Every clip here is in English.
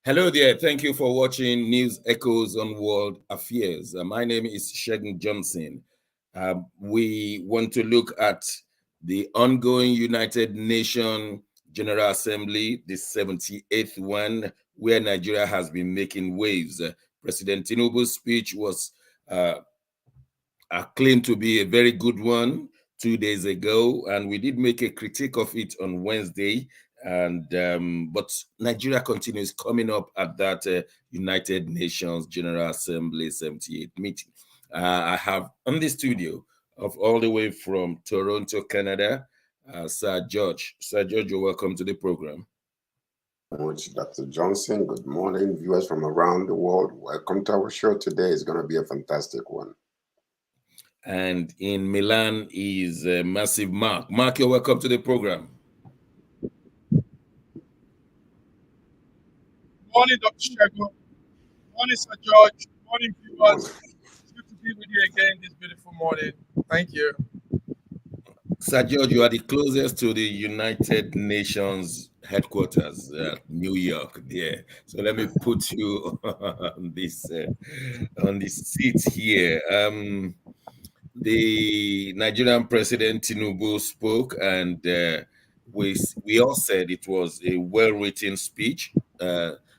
Hello there. Thank you for watching News Echoes on World Affairs. My name is Shegun Johnson. We want to look at the ongoing United Nations General Assembly, the 78th one, where Nigeria has been making waves. President Tinubu's speech was claimed to be a very good one 2 days ago, and we did make a critique of it on Wednesday. And but Nigeria continues coming up at that United Nations General Assembly 78th meeting. I have on the studio of all the way from Toronto, Canada, Sir George. Sir George, you're welcome to the program. Much, Dr. Johnson. Good morning, viewers from around the world. Welcome to our show today. It's going to be a fantastic one. And in Milan is Massive Mark. Mark, you're welcome to the program. Morning, Dr. Shegun. Morning, Sir George. Morning, viewers. It's good to be with you again this beautiful morning. Thank you. Sir George, you are the closest to the United Nations headquarters, New York. Yeah. So let me put you on this seat here. The Nigerian President Tinubu spoke, and we all said it was a well-written speech.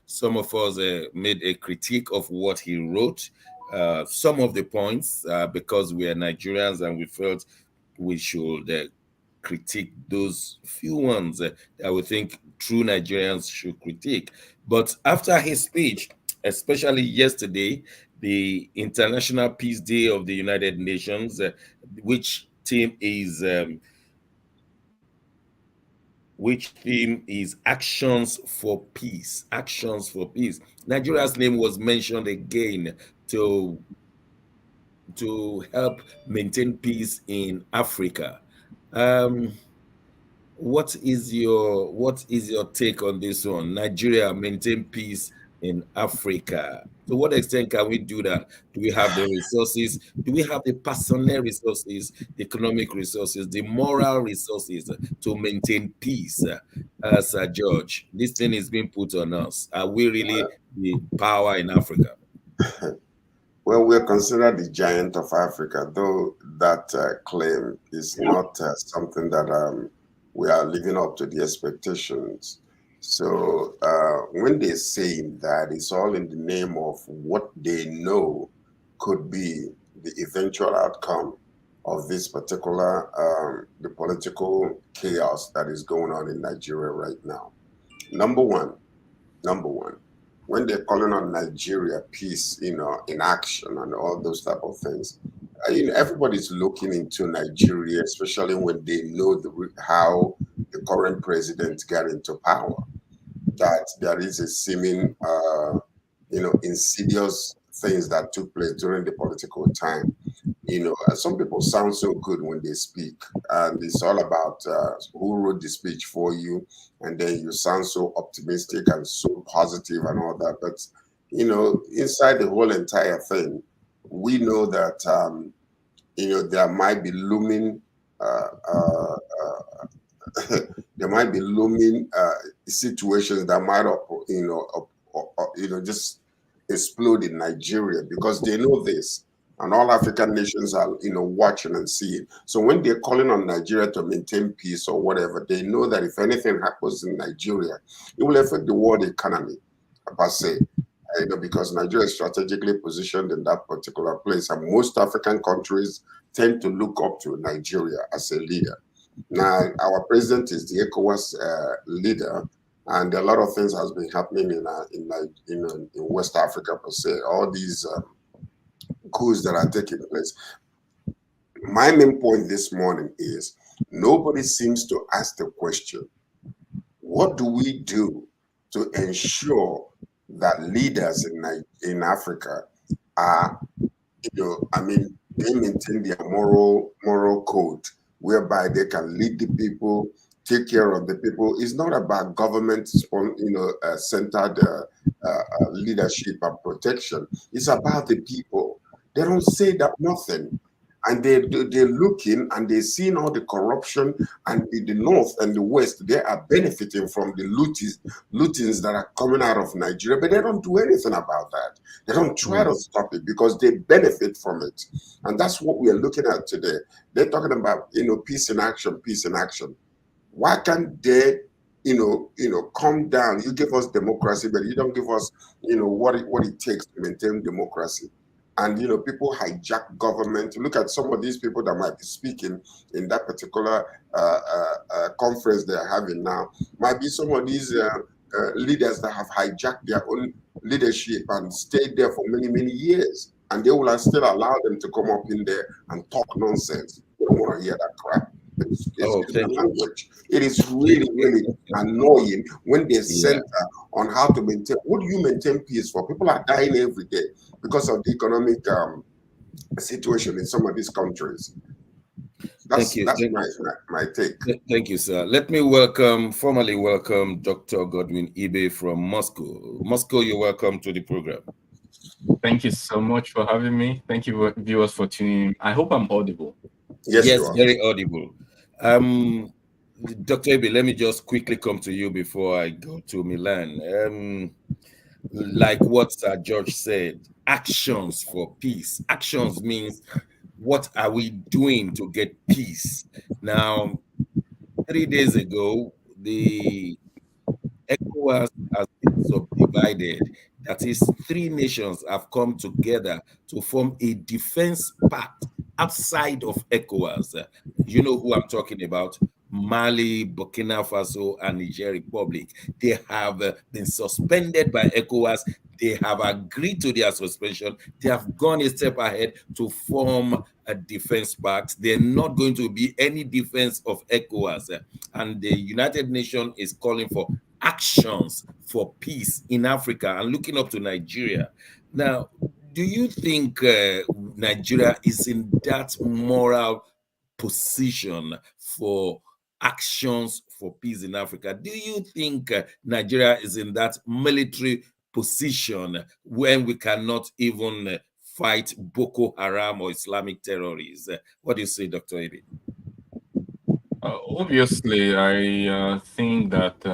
Some of us made a critique of what he wrote. Some of the points, because we are Nigerians and we felt we should critique those few ones that we think true Nigerians should critique. But after his speech, especially yesterday, the International Peace Day of the United Nations, which theme is actions for peace. Actions for peace. Nigeria's name was mentioned again to help maintain peace in Africa. What is your take on this one? Nigeria maintain peace in Africa. To what extent can we do that? Do we have the resources? Do we have the personnel resources, the economic resources, the moral resources to maintain peace? Sir George, this thing is being put on us. Are we really the power in Africa? Well, we're considered the giant of Africa, though that claim is not something that we are living up to the expectations. So when they say that, it's all in the name of what they know could be the eventual outcome of this particular the political chaos that is going on in Nigeria right now. Number one, when they're calling on Nigeria peace, in action and all those type of things, everybody's looking into Nigeria, especially when they know how the current president got into power. That there is a seeming, insidious things that took place during the political time. Some people sound so good when they speak, and it's all about who wrote the speech for you, and then you sound so optimistic and so positive and all that. But inside the whole entire thing, we know that there might be looming situations that might just explode in Nigeria, because they know this. And all African nations are, watching and seeing. So when they're calling on Nigeria to maintain peace or whatever, they know that if anything happens in Nigeria, it will affect the world economy, per se. Because Nigeria is strategically positioned in that particular place, and most African countries tend to look up to Nigeria as a leader. Now, our president is the ECOWAS leader, and a lot of things has been happening in West Africa, per se. All these coups that are taking place. My main point this morning is nobody seems to ask the question, what do we do to ensure that leaders in Africa are, they maintain their moral code, whereby they can lead the people, take care of the people. It's not about government, centered leadership and protection. It's about the people. They don't say that nothing. and they're looking and they're seeing all the corruption, and the north and the west, they are benefiting from the lootings that are coming out of Nigeria, but they don't do anything about that. They don't try to stop it because they benefit from it. And that's what we are looking at today. They're talking about, peace in action, peace in action. Why can't they, calm down? You give us democracy, but you don't give us, what it takes to maintain democracy. And people hijack government. Look at some of these people that might be speaking in that particular conference they're having now. Might be some of these leaders that have hijacked their own leadership and stayed there for many, many years. And they will still allow them to come up in there and talk nonsense. We don't want to hear that crap. It's the language. It is really, really annoying when they center on how to maintain. What do you maintain peace for? People are dying every day because of the economic situation in some of these countries. That's my take. Thank you, sir. Let me formally welcome Dr. Godwin Ibe from Moscow. Moscow, you're welcome to the program. Thank you so much for having me. Thank you, viewers, for tuning in. I hope I'm audible. Yes, very audible. Dr. Ibe, let me just quickly come to you before I go to Milan. Like what Sir George said, actions for peace. Actions means what are we doing to get peace? Now, 3 days ago, the ECOWAS has been subdivided. That is, 3 nations have come together to form a defense pact outside of ECOWAS. You know who I'm talking about? Mali, Burkina Faso, and Niger Republic. They have been suspended by ECOWAS. They have agreed to their suspension. They have gone a step ahead to form a defense pact. They're not going to be any defense of ECOWAS. And the United Nations is calling for actions for peace in Africa and looking up to Nigeria. Now, do you think Nigeria is in that moral position for actions for peace in Africa? Do you think Nigeria is in that military position when we cannot even fight Boko Haram or Islamic terrorists? What do you say, Dr. Ibe? Obviously, I think that,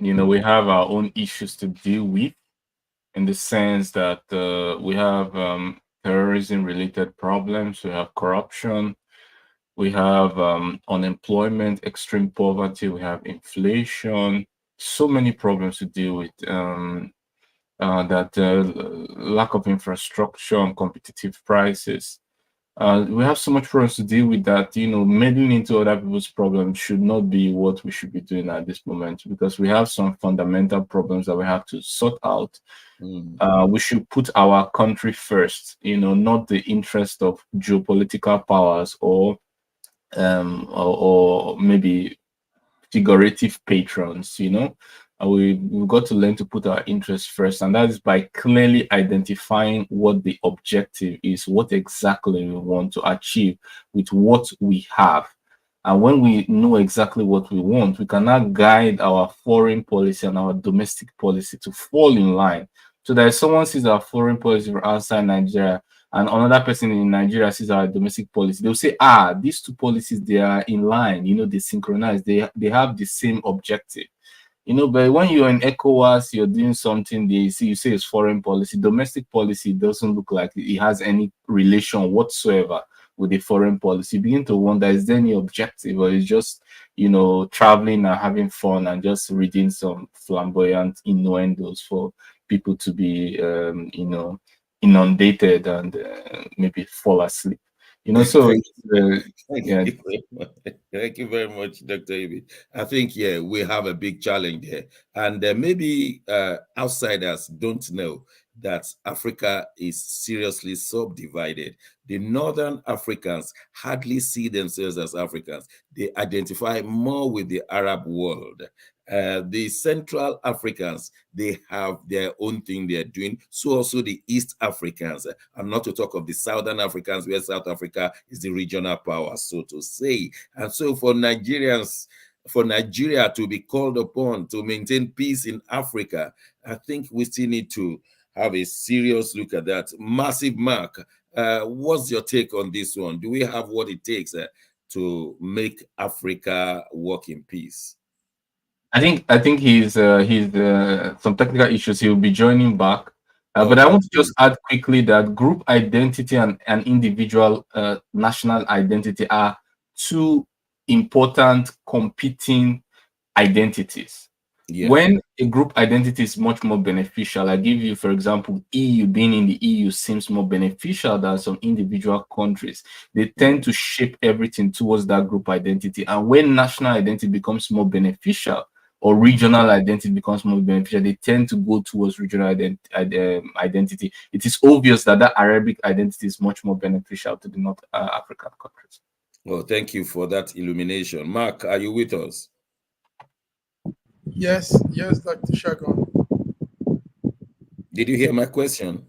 we have our own issues to deal with, in the sense that we have terrorism-related problems, we have corruption, we have unemployment, extreme poverty, we have inflation, so many problems to deal with. Lack of infrastructure and competitive prices. We have so much problems to deal with that, meddling into other people's problems should not be what we should be doing at this moment, because we have some fundamental problems that we have to sort out. We should put our country first, not the interest of geopolitical powers or maybe figurative patrons. We've got to learn to put our interests first, and that is by clearly identifying what the objective is, what exactly we want to achieve with what we have. And when we know exactly what we want, we can now guide our foreign policy and our domestic policy to fall in line. So that if someone sees our foreign policy from outside Nigeria and another person in Nigeria sees our domestic policy, they'll say, these two policies, they are in line, they synchronize, they have the same objective. But when you're in ECOWAS, you're doing something, you say it's foreign policy. Domestic policy doesn't look like it has any relation whatsoever with the foreign policy. You begin to wonder, is there any objective, or is just, traveling and having fun and just reading some flamboyant innuendos for people to be, inundated and maybe fall asleep? So Thank you very much, Dr. Ibe. I think, we have a big challenge here. And maybe outsiders don't know that Africa is seriously subdivided. The Northern Africans hardly see themselves as Africans. They identify more with the Arab world. The Central Africans, they have their own thing they're doing. So also the East Africans, and not to talk of the Southern Africans, where South Africa is the regional power, so to say. And so for Nigerians, for Nigeria to be called upon to maintain peace in Africa, I think we still need to have a serious look at that. Massive mark What's your take on this one? Do we have what it takes to make Africa work in peace? I think he's some technical issues. He'll be joining back. But I want to Okay. just add quickly that group identity and individual national identity are two important competing identities. Yeah. When a group identity is much more beneficial, I give you, for example, EU. Being in the EU seems more beneficial than some individual countries. They tend to shape everything towards that group identity. And when national identity becomes more beneficial or regional identity becomes more beneficial, they tend to go towards regional identity. It is obvious that that Arabic identity is much more beneficial to the North African countries. Well, thank you for that illumination. Mark, are you with us? Yes, yes, Dr. Shagun. Did you hear my question?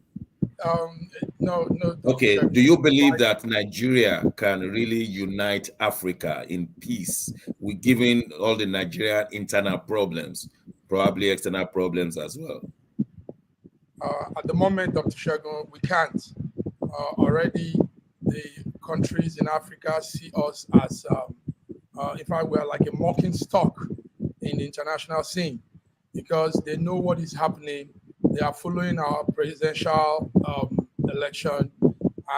No, Dr. Okay, Shagun. do you believe that Nigeria can really unite Africa in peace with given all the Nigerian internal problems, probably external problems as well? At the moment, Dr. Shagun, we can't. Already, the countries in Africa see us as, in fact, we're like a mocking stock in the international scene because they know what is happening. They are following our presidential election,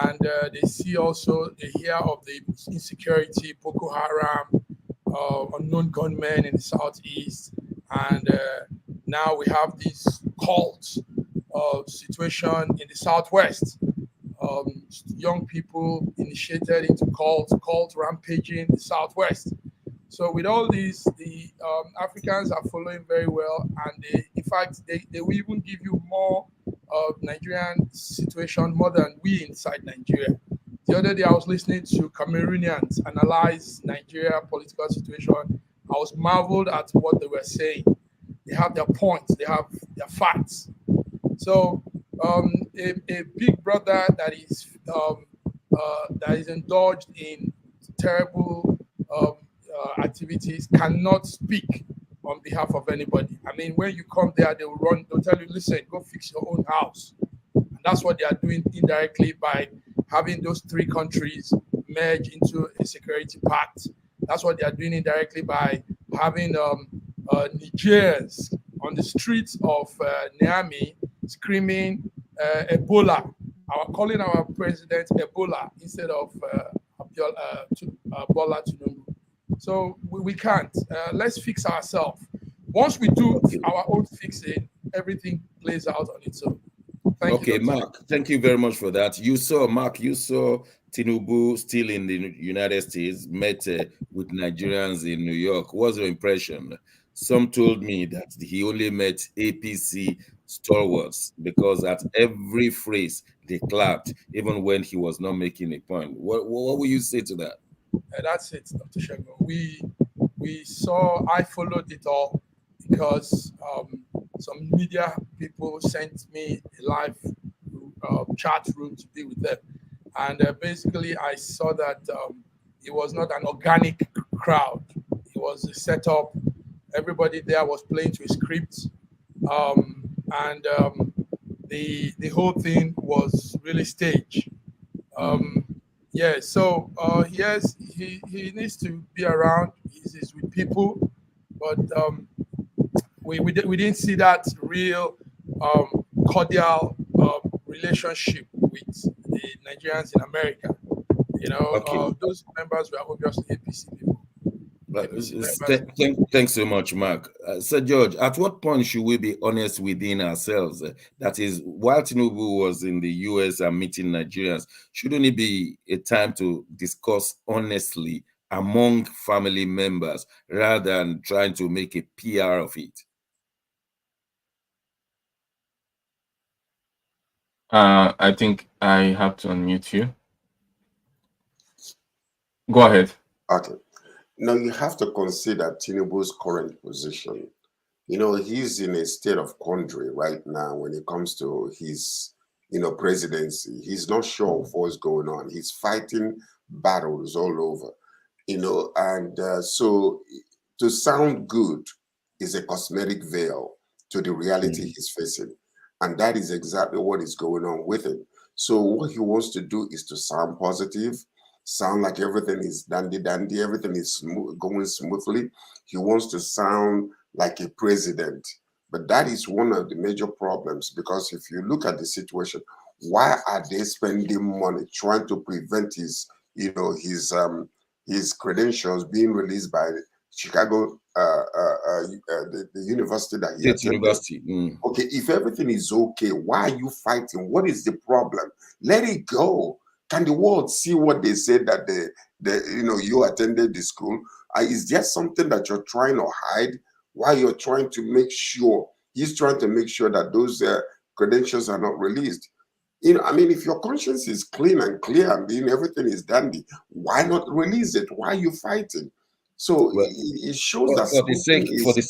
and they see also, they hear of the insecurity, Boko Haram, unknown gunmen in the southeast, and now we have this cult situation in the southwest. Young people initiated into cult rampaging in the southwest. So with all these, the Africans are following very well, and in fact, they will even give you more of Nigerian situation more than we inside Nigeria. The other day, I was listening to Cameroonians analyze Nigeria political situation. I was marveled at what they were saying. They have their points, they have their facts. So a big brother that is indulged in terrible activities cannot speak on behalf of anybody. I mean, when you come there, they will run. They'll tell you, "Listen, go fix your own house." And that's what they are doing indirectly by having those three countries merge into a security pact. That's what they are doing indirectly by having Nigerians on the streets of Niamey screaming Ebola, calling our president Ebola instead of Bola Tinubu. So we can't. Let's fix ourselves. Once we do our own fixing, everything plays out on its own. Thank you, Okay, Mark, thank you very much for that. You saw Tinubu still in the United States, met with Nigerians in New York. What's your impression? Some told me that he only met APC stalwarts because at every phrase they clapped, even when he was not making a point. What will you say to that? That's it, Dr. Shengo. I followed it all because some media people sent me a live chat room to be with them. And basically, I saw that it was not an organic crowd. It was a setup. Everybody there was playing to a script. The whole thing was really staged. Yeah, so yes, he needs to be around. He's with people, but we didn't see that real cordial relationship with the Nigerians in America. You know, Okay. those members were obviously APC people. Thanks so much, Mark. Sir George, at what point should we be honest within ourselves? That is, while Tinubu was in the US and meeting Nigerians, shouldn't it be a time to discuss honestly among family members rather than trying to make a PR of it? I think I have to unmute you. Go ahead. Okay. Now you have to consider Tinubu's current position. You know, he's in a state of quandary right now when it comes to his, presidency. He's not sure of what's going on. He's fighting battles all over, and so to sound good is a cosmetic veil to the reality he's facing. And that is exactly what is going on with him. So what he wants to do is to sound positive, sound like everything is dandy dandy, everything is going smoothly. He wants to sound like a president. But that is one of the major problems, because if you look at the situation, why are they spending money trying to prevent his credentials being released by Chicago, the university that he State attended? University. Okay, if everything is okay, why are you fighting? What is the problem? Let it go. Can the world see what they said that you attended the school? Is there something that you're trying to hide? Why you're trying to make sure he's trying to make sure that those credentials are not released? I mean, if your conscience is clean and clear and everything is dandy, why not release it? Why are you fighting? So Well, it shows that for the something sake for is the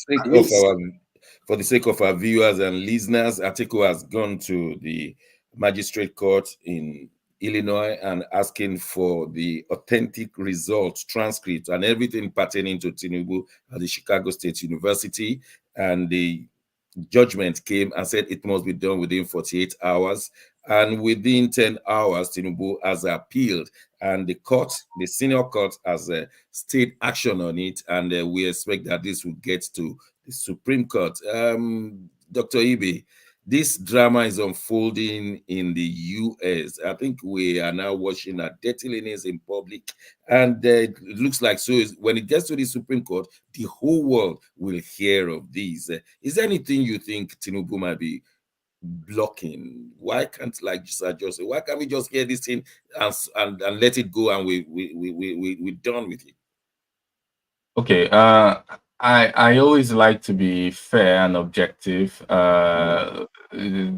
sake of amiss. our viewers and listeners, Atiku has gone to the magistrate court in Illinois and asking for the authentic results, transcripts, and everything pertaining to Tinubu at the Chicago State University. And the judgment came and said it must be done within 48 hours. And within 10 hours, Tinubu has appealed, and the senior court has stayed action on it. And we expect that this will get to the Supreme Court. Dr. Ibe, this drama is unfolding in the US. I think we are now watching a dirty linens in public, and it looks like when it gets to the Supreme Court, the whole world will hear of these. Is there anything you think Tinubu might be blocking? Why can't just say, why can't we just hear this thing and let it go, and we're done with it? Okay. I always like to be fair and objective,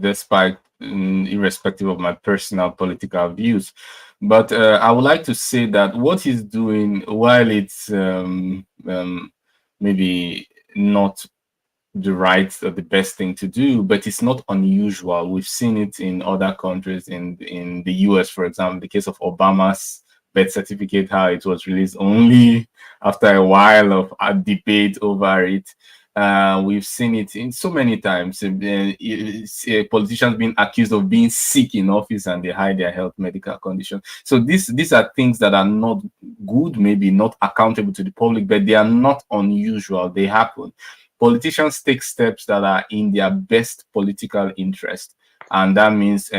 despite irrespective of my personal political views. But I would like to say that what he's doing, while it's maybe not the right or the best thing to do, but it's not unusual. We've seen it in other countries, in the US, for example, the case of Obama's birth certificate, how it was released only after a while of a debate over it. We've seen it in so many times. Politicians being accused of being sick in office and they hide their health medical condition. So these are things that are not good, maybe not accountable to the public, but they are not unusual. They happen. Politicians take steps that are in their best political interest, and that means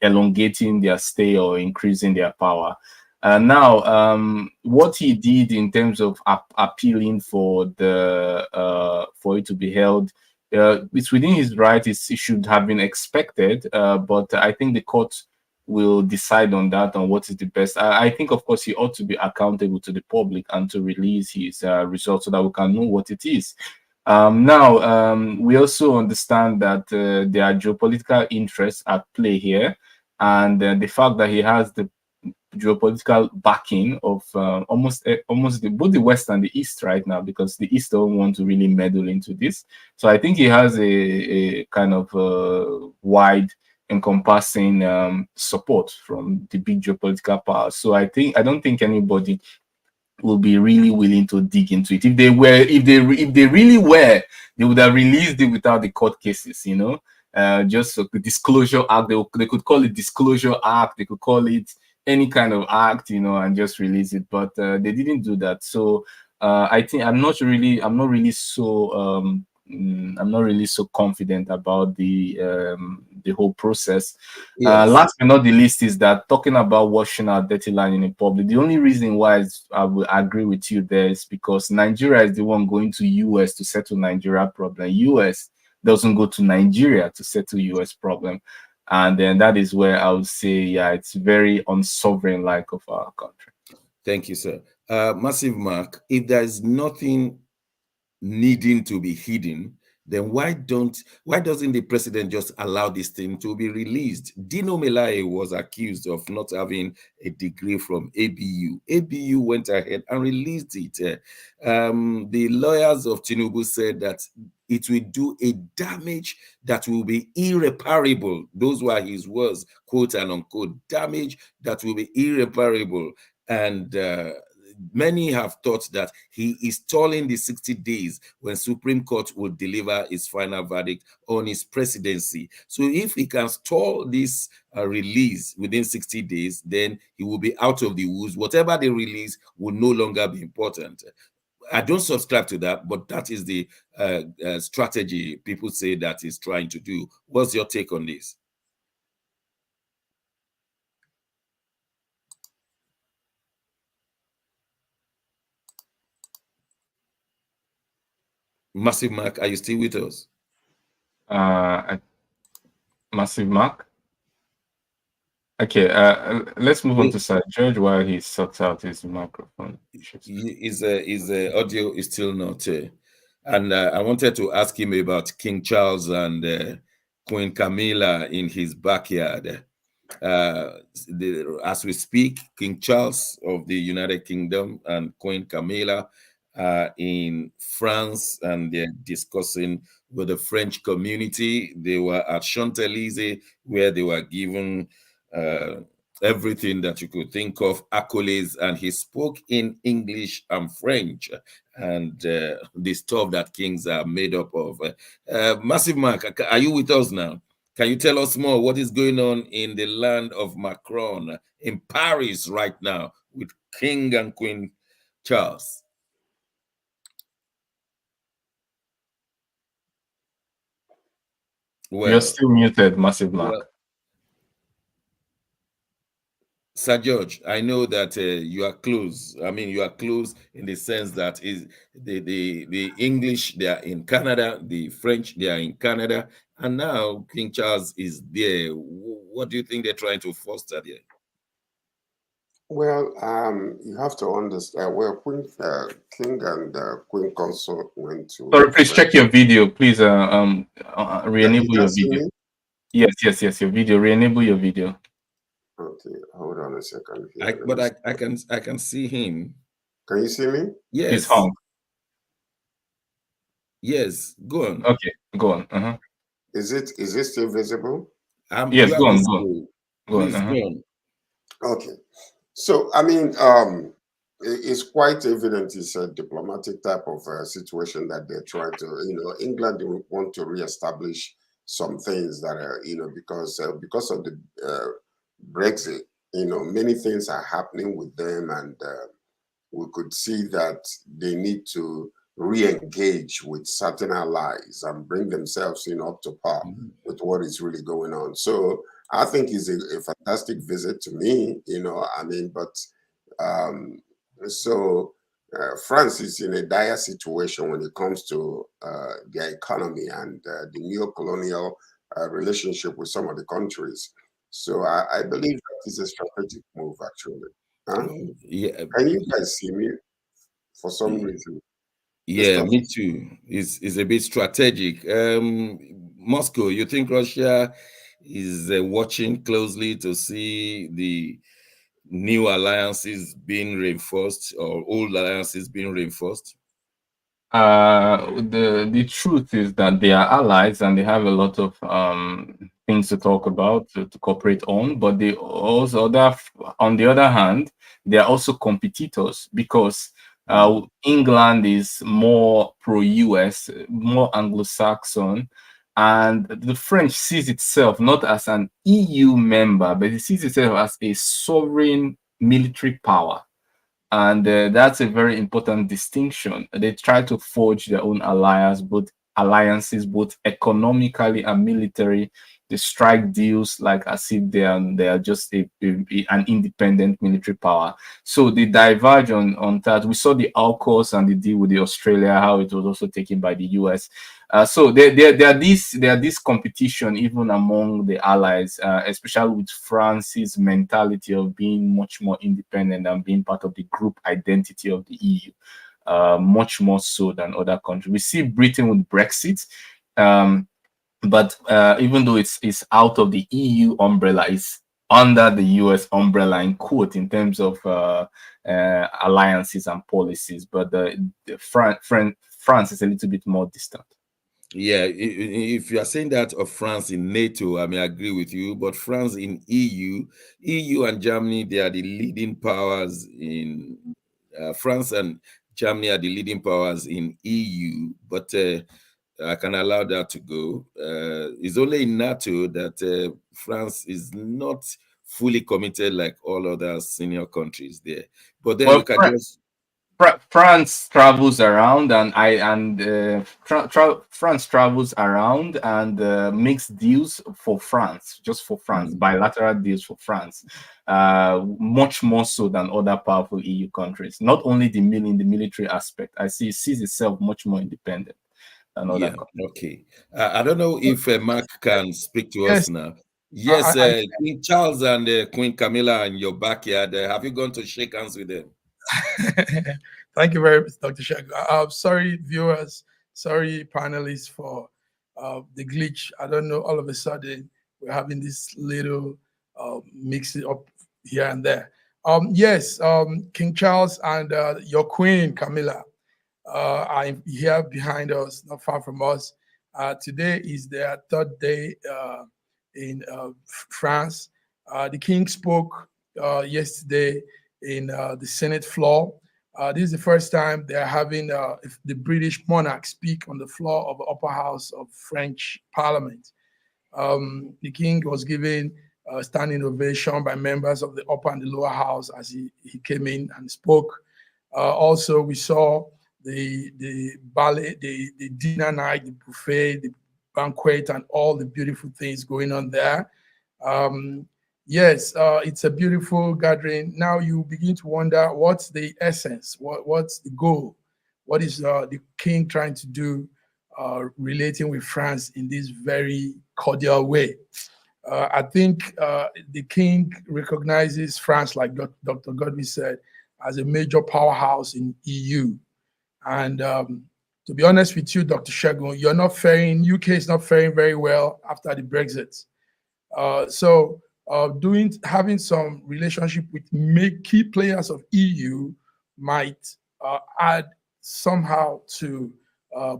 elongating their stay or increasing their power. Now, what he did in terms of appealing for it to be held, it's within his right. It should have been expected, but I think the court will decide on that, on what is the best. I think, of course, he ought to be accountable to the public and to release his results so that we can know what it is. Now, we also understand that there are geopolitical interests at play here, and the fact that he has the geopolitical backing of almost both the West and the East right now, because the East don't want to really meddle into this. So I think he has a kind of wide encompassing support from the big geopolitical powers. So I don't think anybody will be really willing to dig into it. If they really were, they would have released it without the court cases, just the disclosure act. They could call it disclosure act, they could call it any kind of act, and just release it, but they didn't do that. So I think I'm not really so confident about the whole process. Yes. Last but not the least is that, talking about washing our dirty line in public, the only reason why I will agree with you there is because Nigeria is the one going to US to settle Nigeria problem. US doesn't go to Nigeria to settle US problem. And then that is where I would say, yeah, it's very unsovereign like of our country. Thank you, sir. Massive Mark, if there is nothing needing to be hidden, then why doesn't the president just allow this thing to be released? Dino Melaye was accused of not having a degree from ABU. ABU went ahead and released it. The lawyers of Tinubu said that it will do a damage that will be irreparable. Those were his words, quote and unquote, damage that will be irreparable. And many have thought that he is stalling the 60 days when Supreme Court will deliver its final verdict on his presidency. So if he can stall this release within 60 days, then he will be out of the woods. Whatever they release will no longer be important. I don't subscribe to that, but that is the strategy people say that he's trying to do. What's your take on this? Massive Mark, are you still with us? Massive Mark. Okay, let's move on to Sir George while he sorts out his microphone. His audio is still not. And I wanted to ask him about King Charles and Queen Camilla in his backyard. As we speak, King Charles of the United Kingdom and Queen Camilla are in France, and they're discussing with the French community. They were at Champs-Élysées, where they were given everything that you could think of, accolades, and he spoke in English and French, and the stuff that kings are made up of. Massive Mark, are you with us now? Can you tell us more what is going on in the land of Macron in Paris right now with King and Queen Charles? Well, you're still muted, Massive Mark. Well, Sir George, I know that you are close. I mean, you are close in the sense that is the English, they are in Canada, the French, they are in Canada, and now King Charles is there. What do you think they're trying to foster there? Well, you have to understand. Well, King and Queen Consort went to. Sorry, please check your video. Please, re-enable your video. Yes, your video. Re-enable your video. Okay, hold on a second. I can see him. Can you see me? Yes. He's hung. Yes, go on. Okay, go on. Is it still visible? Yes, go on. Go on. Okay. So, I mean, it's quite evident it's a diplomatic type of situation that they're trying to, England want to reestablish some things that are, because of the Brexit, many things are happening with them, and we could see that they need to re-engage with certain allies and bring themselves up to par with what is really going on. So I think it's a fantastic visit to me, France is in a dire situation when it comes to their economy and the neo-colonial relationship with some of the countries. So I believe that is a strategic move, actually. Huh? Yeah. Can you guys see me for some reason? Yeah, me too. It's a bit strategic. Moscow, you think Russia is watching closely to see the new alliances being reinforced or old alliances being reinforced? The truth is that they are allies and they have a lot of things to talk about, to cooperate on, but they also on the other hand, they are also competitors, because England is more pro-US, more Anglo-Saxon, and the French sees itself not as an EU member, but it sees itself as a sovereign military power. And that's a very important distinction. They try to forge their own alliances, both economically and military. They strike deals like as if they are just an independent military power. So they diverge on that. We saw the AUKUS and the deal with Australia, how it was also taken by the US. So there are this competition even among the allies, especially with France's mentality of being much more independent and being part of the group identity of the EU, much more so than other countries. We see Britain with Brexit, but even though it's out of the EU umbrella, it's under the US umbrella in quote in terms of alliances and policies. But France is a little bit more distant. Yeah, if you are saying that of France in NATO, I mean, I agree with you. But France in EU and Germany, they are the leading powers in France and Germany are the leading powers in EU, but I can allow that to go. It's only in NATO that France is not fully committed like all other senior countries there. But then Well, you can just France travels around, and France travels around and makes deals for France, just for France, bilateral deals for France, much more so than other powerful EU countries. Not only in the military aspect, I see it sees itself much more independent than other yeah, countries. okay. I don't know if Mark can speak to us Yes, now. I, Yes, I, King Charles and Queen Camilla in your backyard. Have you gone to shake hands with them? Thank you very much, Dr. Shago. Sorry, viewers, sorry, panelists, for the glitch. I don't know, all of a sudden, we're having this little mix it up here and there. Yes, King Charles and your queen, Camilla, are here behind us, not far from us. Today is their third day in France. The king spoke yesterday in the Senate floor. This is the first time they're having the British monarch speak on the floor of the upper house of French Parliament. The king was given a standing ovation by members of the upper and the lower house as he came in and spoke. Also, we saw the ballet, the dinner night, the buffet, the banquet, and all the beautiful things going on there. Yes, it's a beautiful gathering. Now you begin to wonder what's the essence, what's the goal, what is the king trying to do, relating with France in this very cordial way. I think the king recognizes France, like Dr. Godwin said, as a major powerhouse in EU. And to be honest with you, Dr. Shagun, UK is not faring very well after the Brexit. So having some relationship with key players of EU might add somehow to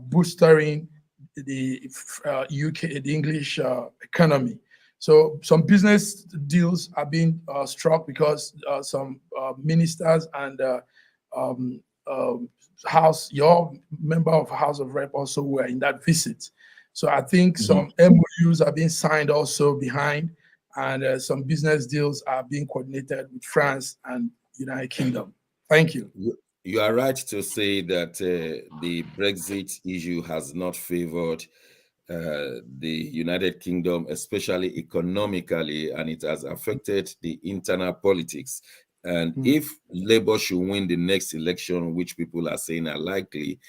boosting the UK, the English economy. So some business deals are being struck because some ministers and your member of House of Rep also were in that visit. So I think some MOUs are being signed also behind, and some business deals are being coordinated with France and United Kingdom. Thank you. You are right to say that the Brexit issue has not favored the United Kingdom, especially economically, and it has affected the internal politics. And if Labour should win the next election, which people are saying are likely,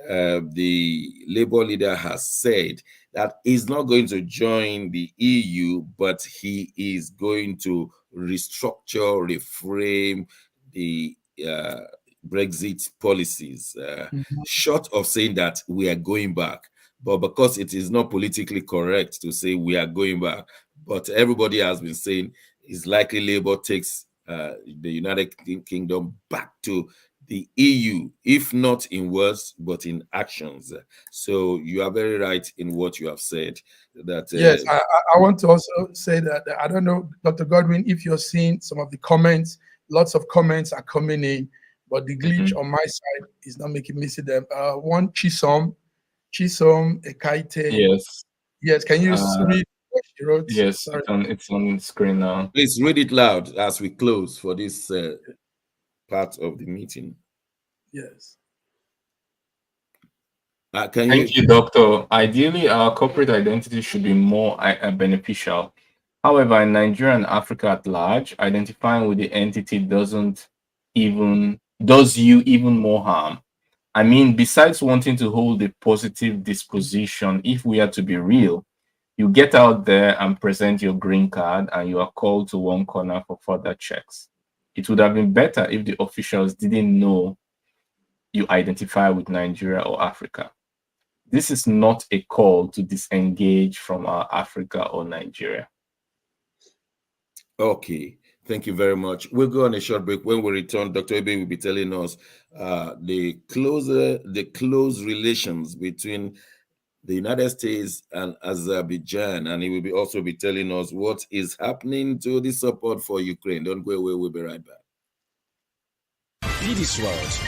the Labour leader has said that he's not going to join the EU, but he is going to restructure, reframe the Brexit policies, short of saying that we are going back. But because it is not politically correct to say we are going back, but everybody has been saying it's likely Labour takes the United Kingdom back to the EU, if not in words, but in actions. So you are very right in what you have said. That yes, I want to also say that I don't know, Dr. Godwin, if you're seeing some of the comments, lots of comments are coming in, but the glitch on my side is not making me see them. One Chisom Ekaite. Yes. Yes, can you read what she wrote? Yes, Sorry. it's on the screen now. Please read it loud as we close for this part of the meeting. Yes. Thank you, Doctor. Ideally, our corporate identity should be more beneficial. However, in Nigeria and Africa at large, identifying with the entity does you even more harm. I mean, besides wanting to hold a positive disposition, if we are to be real, you get out there and present your green card and you are called to one corner for further checks. It would have been better if the officials didn't know you identify with Nigeria or Africa. This is not a call to disengage from our Africa or Nigeria. Okay, thank you very much. We'll go on a short break. When we return, Dr. Ebe will be telling us the close relations between the United States and Azerbaijan, and he will also be telling us what is happening to the support for Ukraine. Don't go away, we'll be right back. be this world,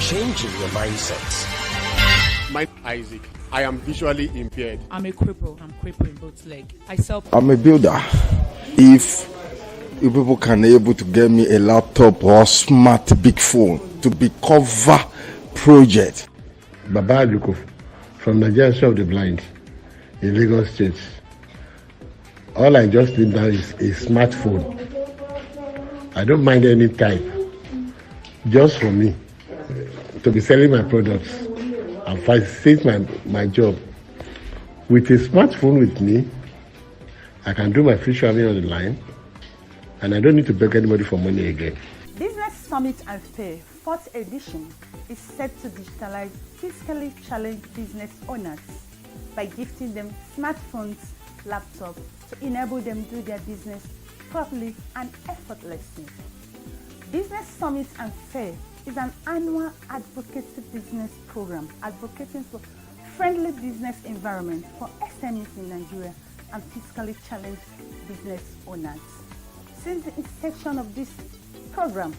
changing your mindset. My Isaac. I am visually impaired. I'm a cripple. I'm crippled in both legs. I'm a builder. If you people can able to get me a laptop or smart big phone to be cover project. Baba Ajuko from Nigerian of the Blind in Lagos State. All I just need now is a smartphone. I don't mind any type. Just for me to be selling my products and facilitate my job. With a smartphone with me, I can do my free traveling on the line and I don't need to beg anybody for money again. Business Summit and Fair 4th edition is set to digitalize physically challenged business owners by gifting them smartphones, laptops to enable them to do their business properly and effortlessly. Business Summit and Fair is an annual advocacy business program advocating for friendly business environment for SMEs in Nigeria and physically challenged business owners. Since the inception of this program,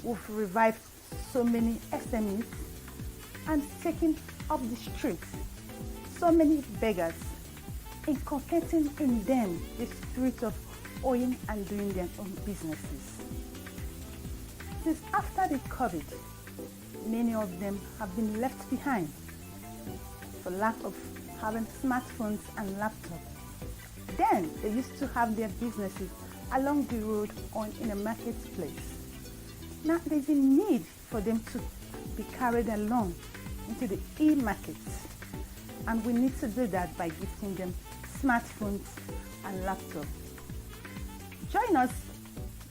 we've revived so many SMEs and taken up the streets so many beggars, inculcating in them the spirit of owning and doing their own businesses. Since after the COVID, many of them have been left behind for lack of having smartphones and laptops. Then they used to have their businesses along the road or in a marketplace. Now there's a need for them to be carried along into the e-markets, and we need to do that by gifting them smartphones and laptops. Join us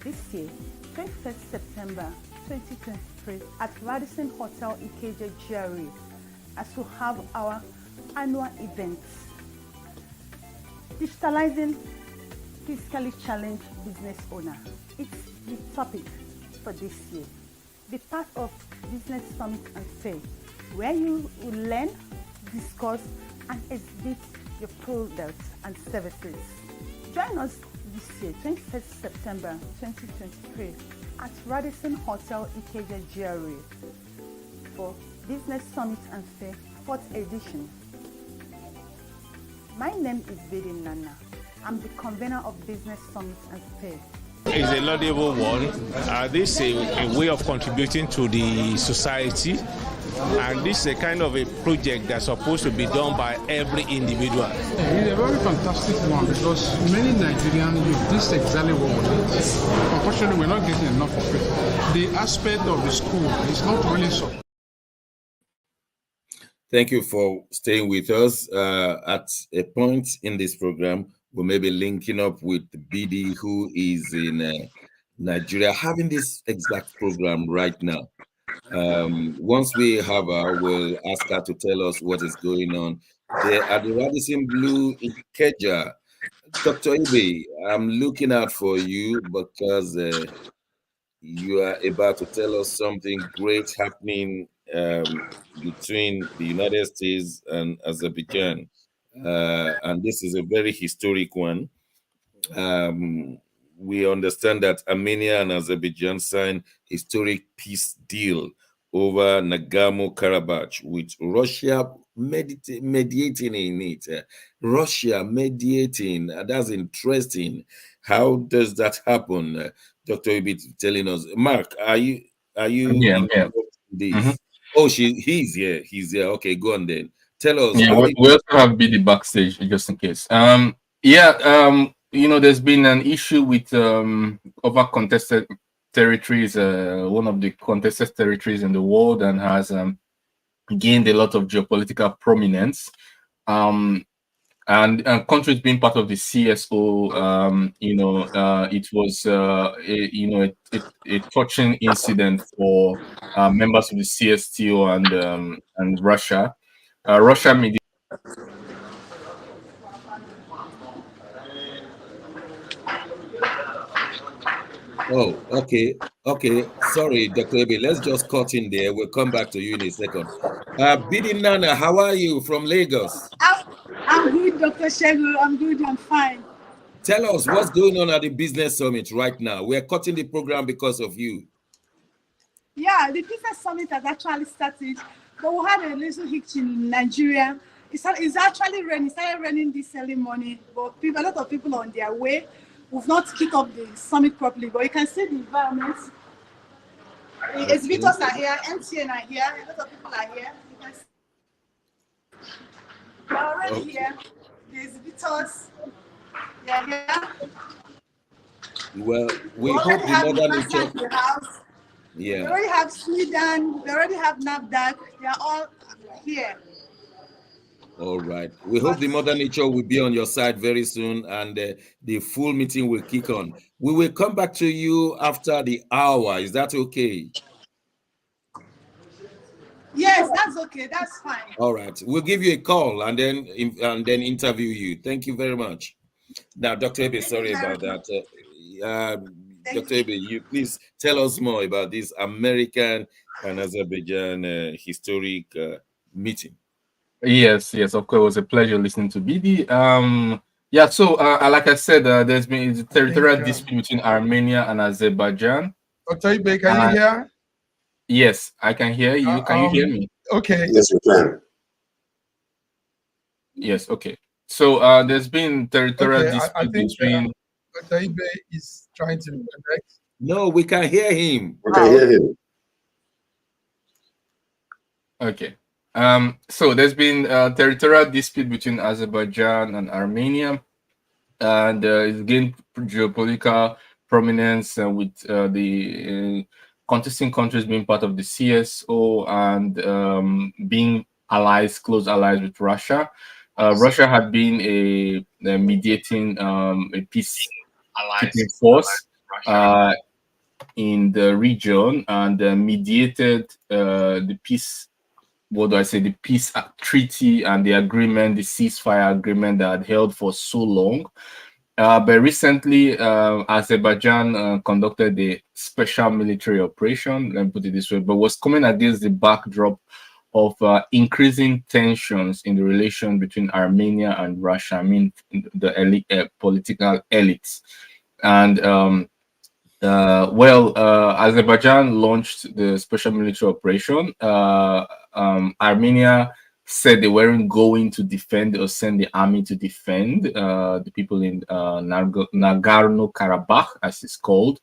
this year, 21st September 2023 at Radisson Hotel Ikeja GRA as we have our annual events, digitalizing physically challenged business owner. It's the topic for this year. Be part of Business Summit and Fair, where you will learn, discuss, and exhibit your products and services. Join us this year, 21st September 2023, at Radisson Hotel Ikeja GRA for Business Summit and Fair 4th edition. My name is Vedi Nana. I'm the convener of Business Summit and Fair. It's a laudable one. This is a way of contributing to the society, and this is a kind of a project that's supposed to be done by every individual. It's a very fantastic one because many Nigerians do this exactly what we need. Unfortunately, we're not getting enough of it. The aspect of the school is not really so. Thank you for staying with us. At a point in this program, we may be linking up with BD, who is in Nigeria, having this exact program right now. Once we have her, we'll ask her to tell us what is going on there at the Radisson Blue in Ikeja. Dr. Ibe, I'm looking out for you because you are about to tell us something great happening between the United States and Azerbaijan. And this is a very historic one. We understand that Armenia and Azerbaijan signed historic peace deal over Nagorno-Karabakh with Russia mediating in it. Russia mediating, that's interesting. How does that happen? Dr. Ibit telling us. Mark, are you Yeah. This? Mm-hmm. Oh, he's here. He's here. Okay, go on then. Tell us. Yeah, we also have BD backstage just in case. There's been an issue with over contested territories, one of the contested territories in the world, and has gained a lot of geopolitical prominence. And countries being part of the CSO, it was a touching incident for members of the CSTO and Russia. Russia media. Oh, okay. Sorry, Dr. Ebe. Let's just cut in there. We'll come back to you in a second. Bidi Nana, how are you from Lagos? I'm good, Dr. Shego. I'm good. I'm fine. Tell us what's going on at the Business Summit right now. We're cutting the program because of you. Yeah, the business summit has actually started, but we had a little hitch in Nigeria. It's actually raining. It started raining this early morning, but a lot of people are on their way. We've not kicked off the summit properly, but you can see the environment. The exhibitors are here, MTN are here, a lot of people are here. You can see they're already here. The exhibitors, they're here. Well, we hope the Mother Nature. We already have Sweden, we already have NAFDAC, they are all here. All right. We hope the Mother Nature will be on your side very soon, and the full meeting will kick on. We will come back to you after the hour. Is that okay? Yes, that's okay. That's fine. All right. We'll give you a call and then interview you. Thank you very much. Now, Dr. Ebe, sorry about that. Dr. Ebe, you please tell us more about this American and Azerbaijan historic meeting. Yes, of course. It was a pleasure listening to BD. Yeah, so like I said, there's been a territorial dispute between Armenia and Azerbaijan. Dr. Ibe, can you hear? Yes, I can hear you. Can you hear me? Okay. Yes, we can. Yes, okay. So there's been territorial dispute between. Dr. Ibe is trying to connect. No, we can hear him. We can hear him. Okay. So there's been a territorial dispute between Azerbaijan and Armenia, and it's gained geopolitical prominence with the contesting countries being part of the CSO and being close allies with Russia. Russia had been a mediating a peacekeeping force in the region and mediated the peace. What do I say? The peace treaty and the agreement, the ceasefire agreement that had held for so long. But recently, Azerbaijan conducted a special military operation, let me put it this way, but was coming against the backdrop of increasing tensions in the relation between Armenia and Russia. I mean, the political elites. And Azerbaijan launched the special military operation. Armenia said they weren't going to defend or send the army to defend the people in Nagorno-Karabakh, as it's called.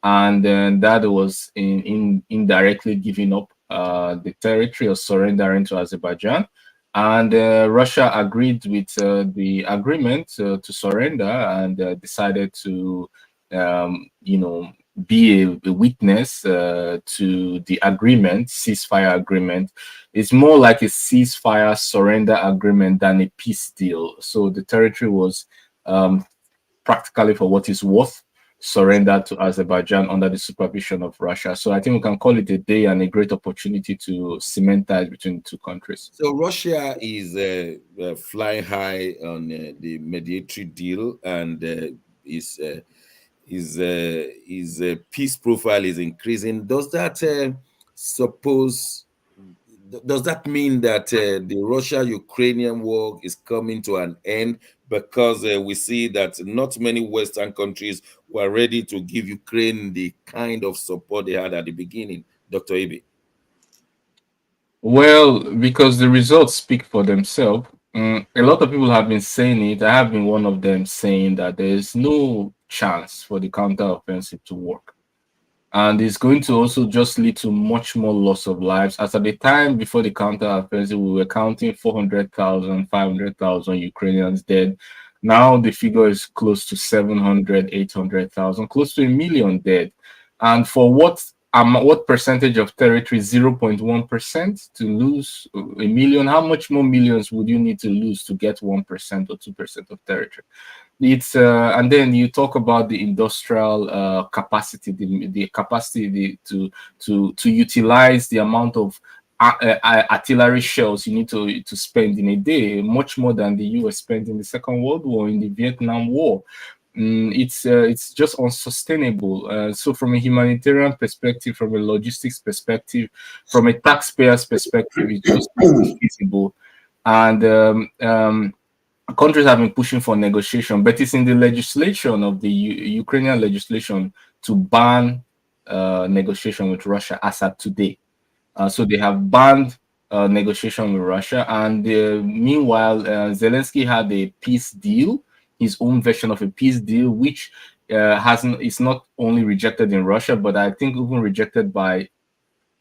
And then that was indirectly giving up the territory or surrendering to Azerbaijan. And Russia agreed with the agreement to surrender and decided to be a witness to the agreement, ceasefire agreement. It's more like a ceasefire surrender agreement than a peace deal. So the territory was practically, for what it's worth, surrendered to Azerbaijan under the supervision of Russia. So I think we can call it a day and a great opportunity to cement ties between the two countries. So Russia is flying high on the mediatory deal, and his peace profile is increasing. Does that does that mean that the Russia-Ukrainian war is coming to an end? Because we see that not many Western countries were ready to give Ukraine the kind of support they had at the beginning, Dr. Ibe. Well, because the results speak for themselves. A lot of people have been saying it. I have been one of them saying that there is no chance for the counteroffensive to work. And it's going to also just lead to much more loss of lives. As at the time before the counteroffensive, we were counting 400,000, 500,000 Ukrainians dead. Now the figure is close to 700, 800,000, close to 1 million dead. And for what percentage of territory? 0.1% to lose 1 million? How much more millions would you need to lose to get 1% or 2% of territory? It's and then you talk about the industrial capacity, the capacity to utilize the amount of artillery shells you need to spend in a day, much more than the US spent in the Second World War, in the Vietnam War. It's just unsustainable. So from a humanitarian perspective, from a logistics perspective, from a taxpayer's perspective, it's just not feasible. And countries have been pushing for negotiation, but it's in the legislation of the Ukrainian legislation to ban negotiation with Russia as at today. So they have banned negotiation with Russia, and meanwhile, Zelensky had a peace deal, his own version of a peace deal, which it's not only rejected in Russia, but I think even rejected by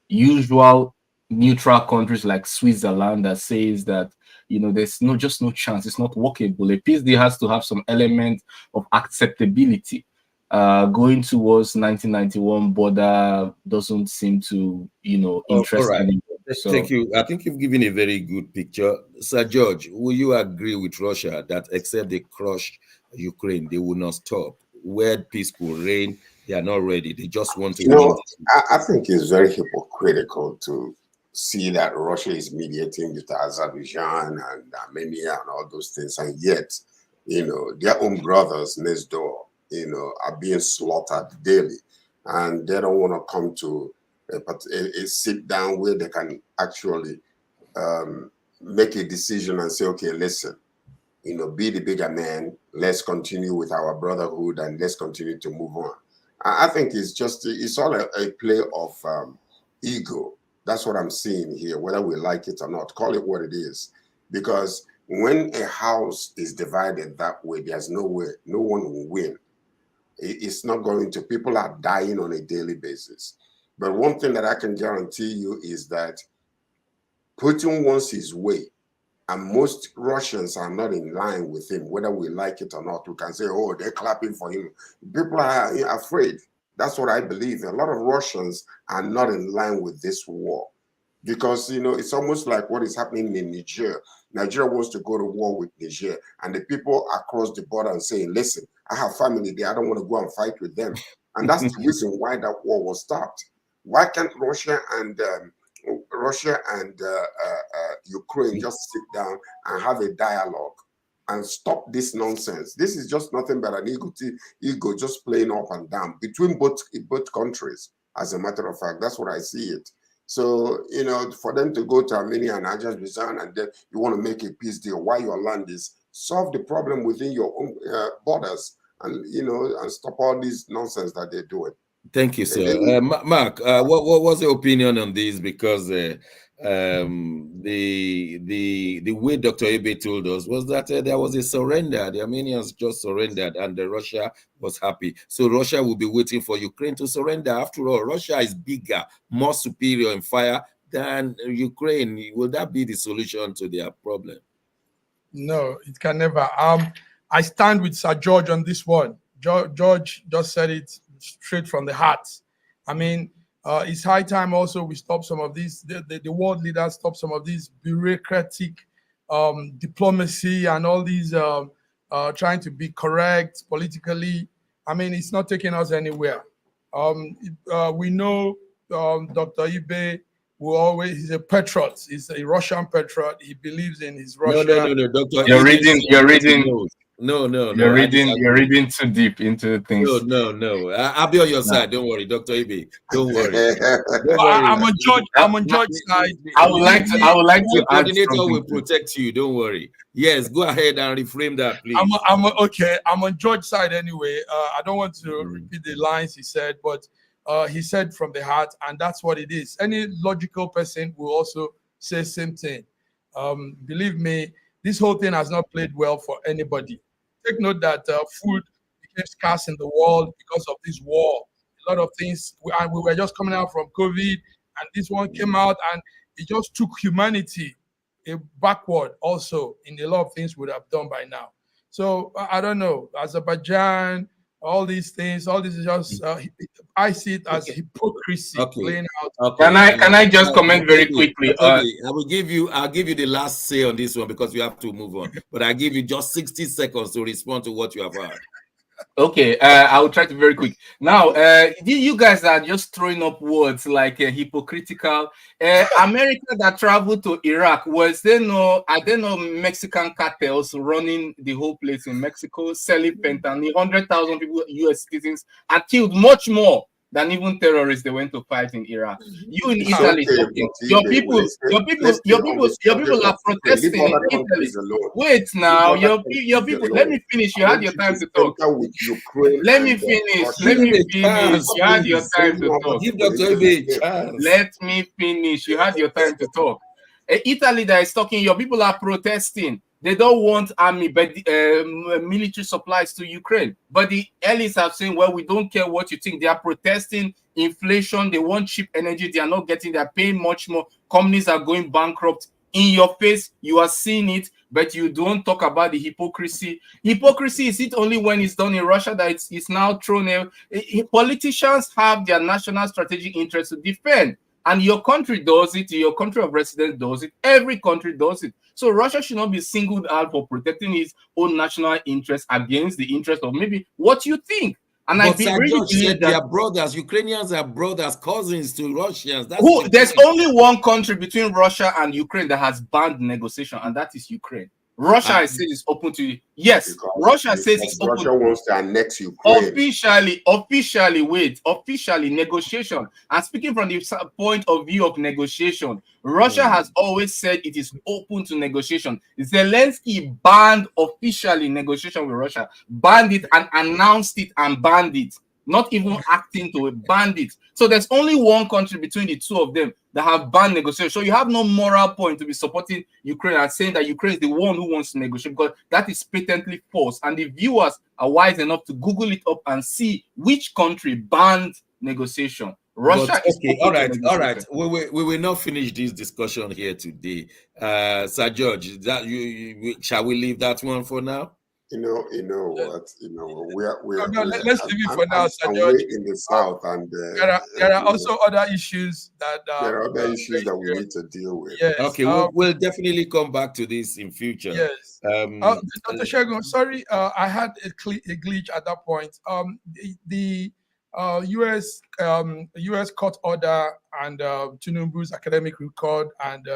usual neutral countries like Switzerland, that says that there's just no chance, it's not workable. A peace deal has to have some element of acceptability. Going towards 1991 border doesn't seem to interest anyone. So, thank you. I think you've given a very good picture. Sir George, will you agree with Russia that except they crush Ukraine, they will not stop? Where peace could reign, they are not ready. They just want to. I think it's very hypocritical to see that Russia is mediating with Azerbaijan and Armenia and all those things, and yet, their own brothers next door, are being slaughtered daily, and they don't want to come to a sit down where they can actually make a decision and say, okay, listen, be the bigger man. Let's continue with our brotherhood and let's continue to move on. I think it's all a play of ego. That's what I'm seeing here, whether we like it or not. Call it what it is. Because when a house is divided that way, there's no way, no one will win. It's not going to. People are dying on a daily basis. But one thing that I can guarantee you is that Putin wants his way. And most Russians are not in line with him, whether we like it or not. We can say, oh, they're clapping for him. People are afraid. That's what I believe. A lot of Russians are not in line with this war because, it's almost like what is happening in Niger. Nigeria wants to go to war with Niger, and the people across the border are saying, listen, I have family there. I don't want to go and fight with them. And that's the reason why that war was stopped. Why can't Russia and Ukraine just sit down and have a dialogue and stop this nonsense? This is just nothing but an ego just playing up and down between both countries. As a matter of fact, that's what I see it. So, for them to go to Armenia and Azerbaijan and then you want to make a peace deal while your land is, solve the problem within your own borders and, and stop all this nonsense that they're doing. Thank you, sir. Mark, what was your opinion on this? Because the way Dr. Ebe told us was that there was a surrender. The Armenians just surrendered, and Russia was happy. So Russia will be waiting for Ukraine to surrender. After all, Russia is bigger, more superior in fire than Ukraine. Will that be the solution to their problem? No, it can never. I stand with Sir George on this one. George just said it straight from the heart. I mean, it's high time also we stop some of these, the world leaders stop some of these bureaucratic diplomacy and all these trying to be correct politically. I mean, it's not taking us anywhere. We know Dr. Ibe he's a patriot. He's a Russian patriot. He believes in his Russia. No, Dr. You're reading. No. You're reading too deep into things. No. I'll be on your side. Don't worry, Dr. Ibe. Don't worry. I'm on George's side. I would like to add coordinator something. will protect you. Don't worry. Yes, go ahead and reframe that, please. I'm on George's side anyway. I don't want to repeat the lines he said, but he said from the heart, and that's what it is. Any logical person will also say same thing. Believe me, this whole thing has not played well for anybody. Take note that food became scarce in the world because of this war. A lot of things, we were just coming out from COVID, and this one came out, and it just took humanity backward also in a lot of things we would have done by now. So I don't know, Azerbaijan, all these things, all this is just, I see it as hypocrisy playing out. Can I just comment very quickly? I'll give you the last say on this one because we have to move on. But I give you just 60 seconds to respond to what you have heard. Okay, I will try to be very quick. Now, you guys are just throwing up words like hypocritical. America that traveled to Iraq, are there no Mexican cartels running the whole place in Mexico, selling fentanyl? 100,000 people, U.S. citizens, are killed, much more than even terrorists they went to fight in Iraq. You in It's Italy okay, talking, but your Ibe, people, let's stay on the your subject people of are Ukraine. Leave protesting in other Italy. countries alone. Wait Leave now, other your countries people. Let alone. me finish. You I had want your you to time to talk. center with Ukraine Let me and finish. Russia. Let Give him me a finish. chance, You had your please. time to Now, talk. Give for Dr. him to Ibe a explain. chance. Let me finish. You had your time to talk. Italy that is talking, your people are protesting. They don't want army, but military supplies to Ukraine. But the elites have saying, well, we don't care what you think. They are protesting inflation. They want cheap energy. They are not getting, they are paying much more. Companies are going bankrupt. In your face, you are seeing it, but you don't talk about the hypocrisy. Hypocrisy is it only when it's done in Russia that it's now thrown out. Politicians have their national strategic interest to defend. And your country does it, your country of residence does it, every country does it. So Russia should not be singled out for protecting its own national interest against the interest of maybe what you think. And But Sir really George believe said that they are brothers. Ukrainians are brothers, cousins to Russians. That's there's the point. only one country between Russia and Ukraine that has banned negotiation, and that is Ukraine. Russia, I said, is open to yes. Russia says it's open. Russia wants to annex Ukraine. Officially, negotiation. And speaking from the point of view of negotiation, Russia has always said it is open to negotiation. Zelensky banned officially negotiation with Russia, banned it and announced it and banned it. Not even acting to ban it. So there's only one country between the two of them that have banned negotiation. So you have no moral point to be supporting Ukraine and saying that Ukraine is the one who wants to negotiate, because that is patently false. And the viewers are wise enough to Google it up and see which country banned negotiation. Russia is okay, all right. We will not finish this discussion here today. Sir George, shall we leave that one for now? You know what? Let's leave it for now, Sir George. We're in the south, and there are also other issues that there are other issues that we need to deal with. Yes. Okay, we'll definitely come back to this in future. Yes. Dr. Shegun, sorry, I had a glitch at that point. The U.S. court order and Tinubu's academic record and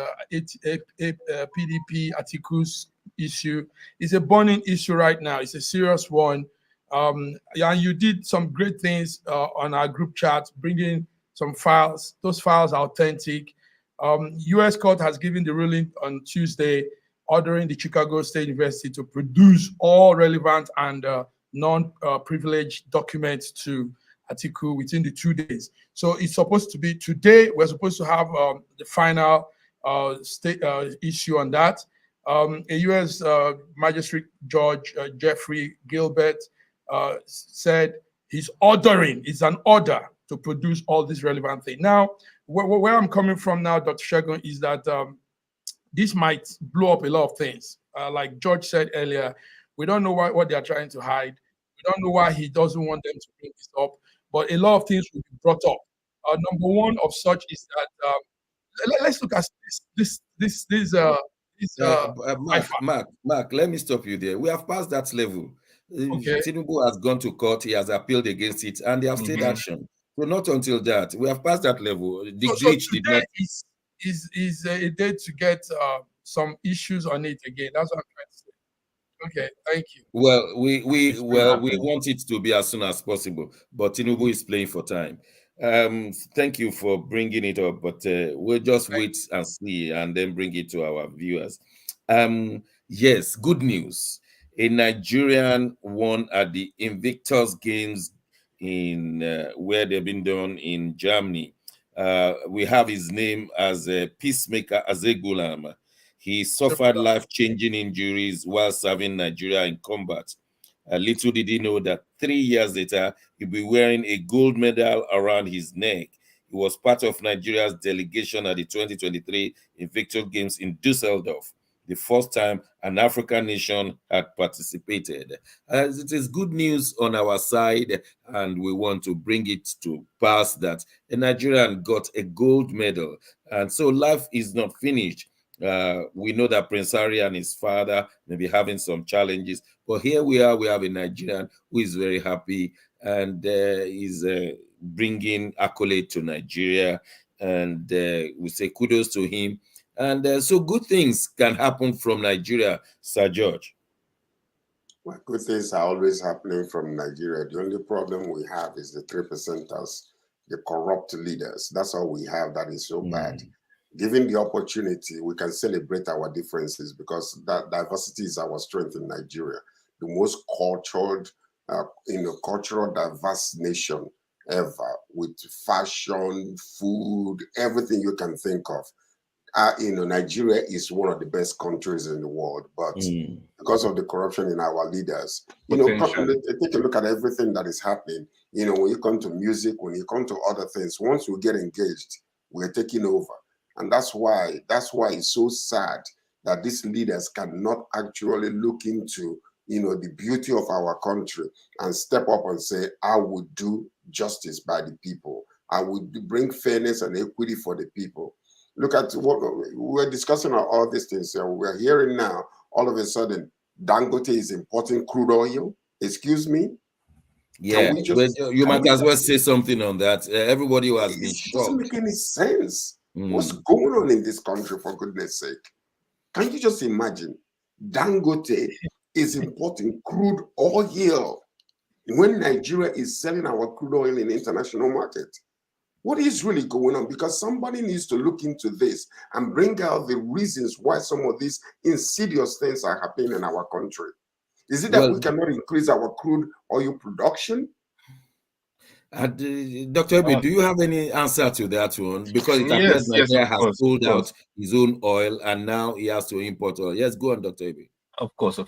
PDP articles issue is a burning issue right now. It's a serious one. And you did some great things on our group chat, bringing some files. Those files are authentic. U.S. court has given the ruling on Tuesday, ordering the Chicago State University to produce all relevant and non-privileged documents to article within the 2 days. So it's supposed to be today. We're supposed to have the final state issue on that. A U.S. Magistrate Judge Jeffrey Gilbert said it's an order to produce all these relevant things. Now, where I'm coming from now, Dr. Shegun, is that this might blow up a lot of things. Like George said earlier, we don't know what they're trying to hide. We don't know why he doesn't want them to bring this up. But a lot of things will be brought up. Number one of such is that let's look at this. Mark, let me stop you there. We have passed that level. Okay. Tinubu has gone to court. He has appealed against it, and they have stayed action. So not until that. We have passed that level. The glitch did not. Is a day to get some issues on it again. That's what I'm trying to say. Okay, thank you. Well, we want it to be as soon as possible, but Tinubu is playing for time. Thank you for bringing it up, but we'll just wait and see, and then bring it to our viewers. Yes, good news. A Nigerian won at the Invictus Games in where they've been done in Germany. We have his name as a peacemaker, Azegulam. He suffered life-changing injuries while serving Nigeria in combat. Little did he know that 3 years later, he'll be wearing a gold medal around his neck. He was part of Nigeria's delegation at the 2023 Invictus Games in Dusseldorf, the first time an African nation had participated. It is good news on our side, and we want to bring it to pass that a Nigerian got a gold medal. And so life is not finished. We know that Prince Harry and his father may be having some challenges, but here we are. We have a Nigerian who is very happy and is bringing accolade to Nigeria, and we say kudos to him. And so good things can happen from Nigeria, Sir George. Well, good things are always happening from Nigeria. The only problem we have is the 3%ers the corrupt leaders. That's all we have that is so bad. Given the opportunity, we can celebrate our differences because that diversity is our strength in Nigeria. The most cultured, cultural diverse nation ever, with fashion, food, everything you can think of. Nigeria is one of the best countries in the world, but because of the corruption in our leaders, take a look at everything that is happening. When you come to music, when you come to other things, once we get engaged, we're taking over. And that's why it's so sad that these leaders cannot actually look into, the beauty of our country and step up and say, I would do justice by the people. I would bring fairness and equity for the people. Look at what we're discussing all these things. We're hearing now, all of a sudden, Dangote is importing crude oil. Excuse me? Yeah, you might as well say something on that. Everybody who has been shocked. It doesn't make any sense. What's going on in this country, for goodness sake? Can you just imagine? Dangote is importing crude oil when Nigeria is selling our crude oil in the international market. What is really going on? Because somebody needs to look into this and bring out the reasons why some of these insidious things are happening in our country. Is it that we cannot increase our crude oil production? Dr. Ebe, do you have any answer to that one? Because it appears Nigeria has pulled out his own oil and now he has to import oil. Yes, go on, Dr. Ebe. Of course.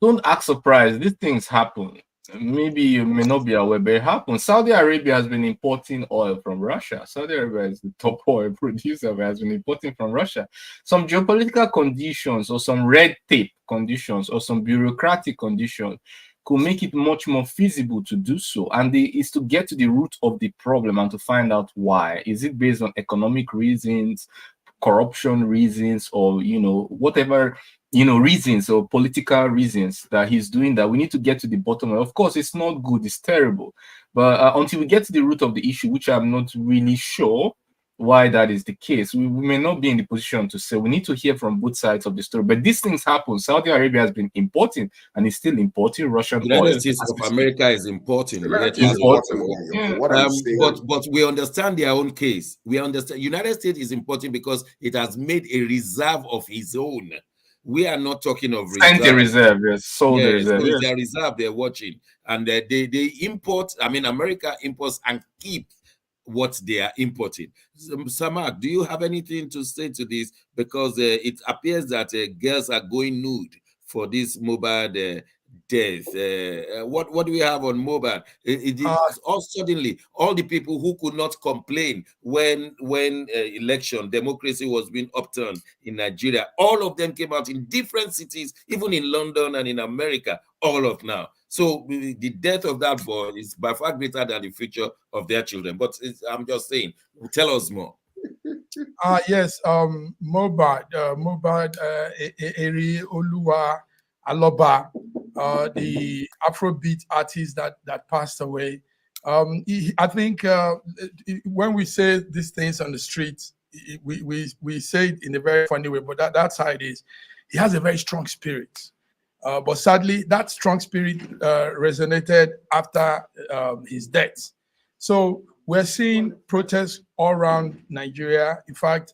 Don't act surprised. These things happen. Maybe you may not be aware, but it happens. Saudi Arabia has been importing oil from Russia. Saudi Arabia is the top oil producer, but has been importing from Russia. Some geopolitical conditions or some red tape conditions or some bureaucratic conditions could make it much more feasible to do so. And is to get to the root of the problem and to find out why. Is it based on economic reasons, corruption reasons, or whatever reasons or political reasons that he's doing that? We need to get to the bottom of it. Of course, it's not good, it's terrible, but until we get to the root of the issue, which I'm not really sure why that is the case, we may not be in the position to say. We need to hear from both sides of the story. But these things happen. Saudi Arabia has been importing and is still importing Russian oil. The United States of America is importing. But we understand their own case. We understand United States is importing because it has made a reserve of its own. We are not talking of reserve. The reserve, yes. Sold the reserve. So it's their reserve they're watching. And they import, America imports and keep what they are importing. Samak, do you have anything to say to this? Because it appears that girls are going nude for this Mohbad death. What do we have on Mohbad? Suddenly, all the people who could not complain when election democracy was being upturned in Nigeria, all of them came out in different cities, even in London and in America, all of now. So the death of that boy is by far greater than the future of their children. But I'm just saying, tell us more. Yes, Mohbad, Eri Oluwa Aloba, the Afrobeat artist that passed away. I think when we say these things on the streets, we say it in a very funny way, but that's how it is. He has a very strong spirit. But sadly, that strong spirit resonated after his death. So we're seeing protests all around Nigeria. In fact,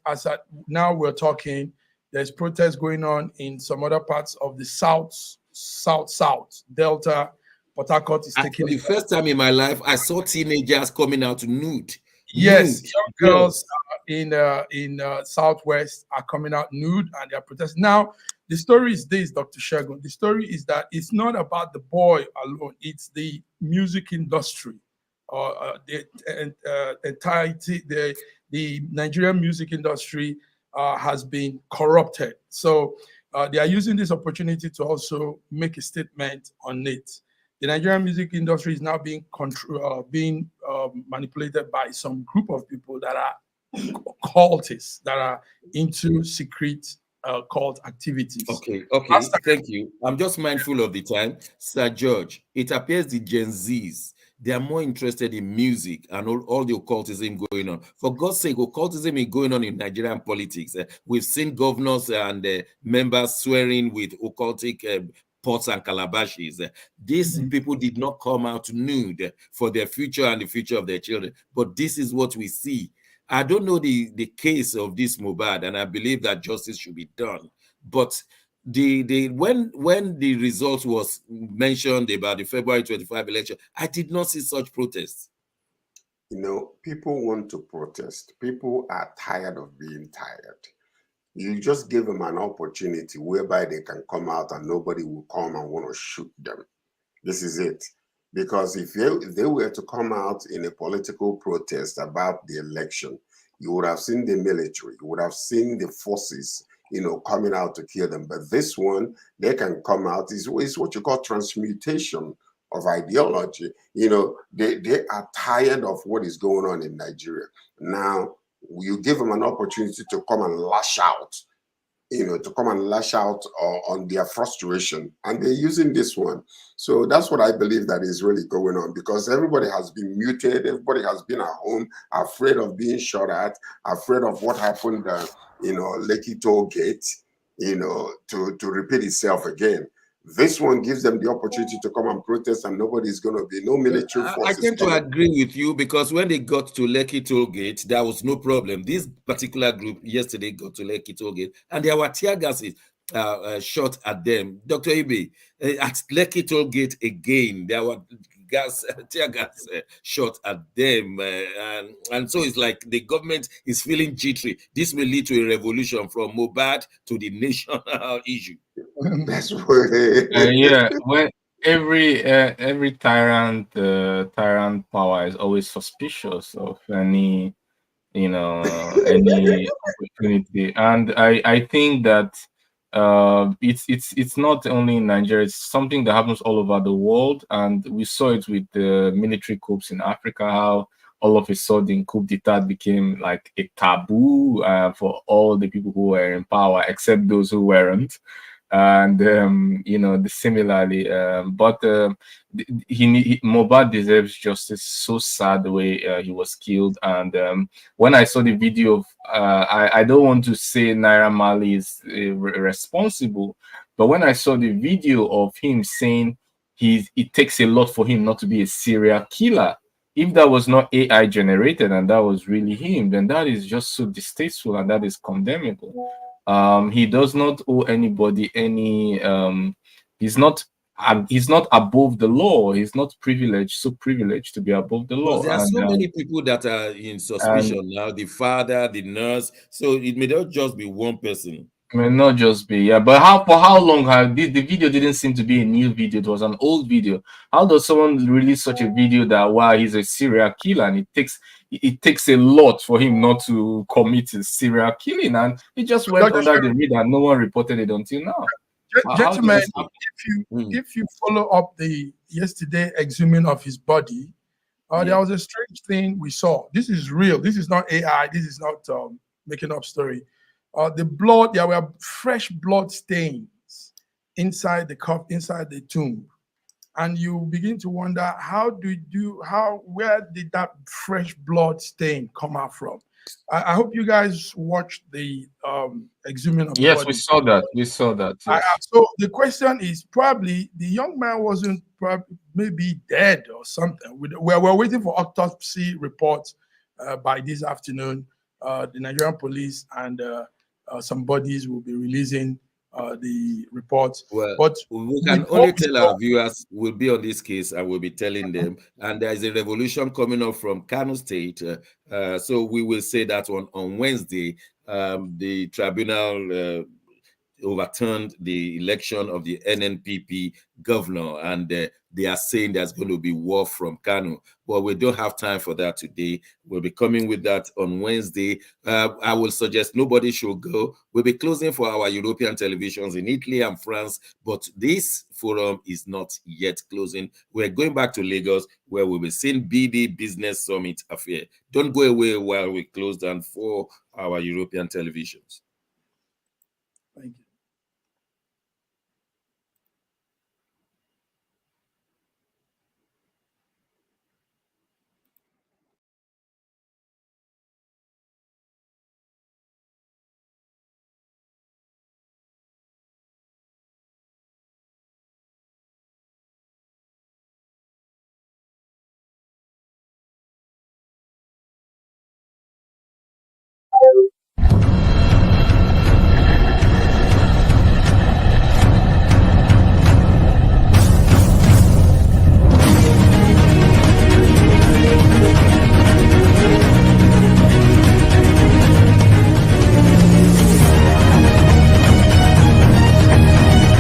now we're talking, there's protests going on in some other parts of the south, Delta. Port Harcourt is taking the first time in my life, I saw teenagers coming out nude. Yes, young girls in Southwest are coming out nude and they're protesting. Now, the story is this, Dr. Shegun. The story is that it's not about the boy alone. It's the music industry, the entirety. The Nigerian music industry has been corrupted. So they are using this opportunity to also make a statement on it. The Nigerian music industry is now being manipulated by some group of people that are cultists, that are into secret cult activities. Okay, thank you. I'm just mindful of the time. Sir George, it appears the Gen Zs, they are more interested in music and all the occultism going on. For God's sake, occultism is going on in Nigerian politics. We've seen governors and members swearing with occultic pots and calabashes. These people did not come out nude for their future and the future of their children, but this is what we see. I don't know the case of this Mohbad, and I believe that justice should be done. But when the results was mentioned about the February 25 election, I did not see such protests. You know, people want to protest. People are tired of being tired. You just give them an opportunity whereby they can come out and nobody will come and want to shoot them. This is it. Because if they were to come out in a political protest about the election, you would have seen the military, you would have seen the forces, you know, coming out to kill them. But this one, they can come out. It's what you call transmutation of ideology. You know, they are tired of what is going on in Nigeria. Now, you give them an opportunity to come and lash out, you know, to come and lash out on their frustration. And they're using this one. So that's what I believe that is really going on, because everybody has been muted. Everybody has been at home, afraid of being shot at, afraid of what happened, you know, Lekki Toll Gate, you know, to repeat itself again. This one gives them the opportunity to come and protest, and nobody's going to be, no military forces. I tend to agree with you, because when they got to Lekki Toll Gate, there was no problem. This particular group yesterday got to Lekki Toll Gate, and there were tear gases shot at them. Dr. Ibe, at Lekki Toll Gate again, there were tear gas shot at them, and so it's like the government is feeling jittery. This may lead to a revolution from Mohbad to the national issue. That's what yeah, when every tyrant power is always suspicious of any, you know, any opportunity, and I think that it's not only in Nigeria, it's something that happens all over the world, and we saw it with the military coups in Africa, how all of a sudden coup d'etat became like a taboo for all the people who were in power, except those who weren't. And you know, similarly, but Mohbad deserves justice. So sad the way he was killed. And when I saw the video of, I don't want to say Naira Marley is responsible, but when I saw the video of him saying it takes a lot for him not to be a serial killer, if that was not AI generated and that was really him, then that is just so distasteful and that is condemnable. He does not owe anybody any. He's not above the law. He's not privileged, so privileged to be above the law. There are so many people that are in suspicion now. The father, the nurse. So it may not just be one person. It may not just be, yeah. But for how long have the video didn't seem to be a new video? It was an old video. How does someone release such a video that, wow, he's a serial killer, and it takes a lot for him not to commit a serial killing, and it just went under the radar and no one reported it until now. Gentlemen, if you follow up the yesterday exhuming of his body, there was a strange thing we saw. This is real. This is not AI. This is not making up story. The blood, there were fresh blood stains inside the cup, inside the tomb. And you begin to wonder, where did that fresh blood stain come out from? I hope you guys watched the exhuming of the body. We saw that. We saw that. Yes. So the question is, probably the young man wasn't maybe dead or something. We're waiting for autopsy reports by this afternoon. The Nigerian police and some bodies will be releasing the reports. Well, but we can only tell our viewers we'll be on this case and we'll be telling them. And there is a revolution coming up from Kano State. So we will say that on Wednesday, the tribunal overturned the election of the NNPP governor, and they are saying there's going to be war from Kano. But we don't have time for that today. We'll be coming with that on Wednesday. I will suggest nobody should go. We'll be closing for our European televisions in Italy and France, but this forum is not yet closing. We're going back to Lagos, where we'll be seeing BD Business Summit affair. Don't go away while we close down for our European televisions.